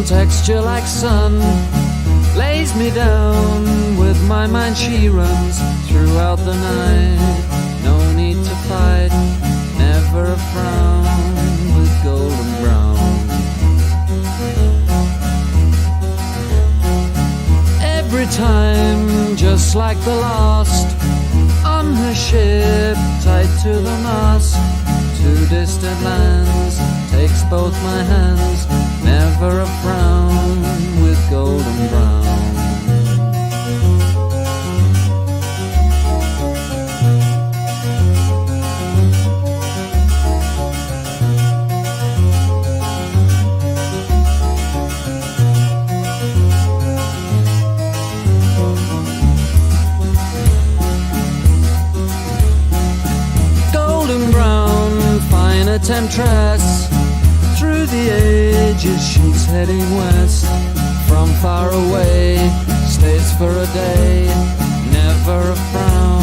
Texture like sun lays me down. With my mind she runs throughout the night. No need to fight, never a frown. With golden brown, every time just like the last. On her ship tied to the mast, to distant lands takes both my hands. Never a frown with golden brown. Golden brown, fine a temptress. Through the ages she's heading west. From far away, stays for a day. Never a frown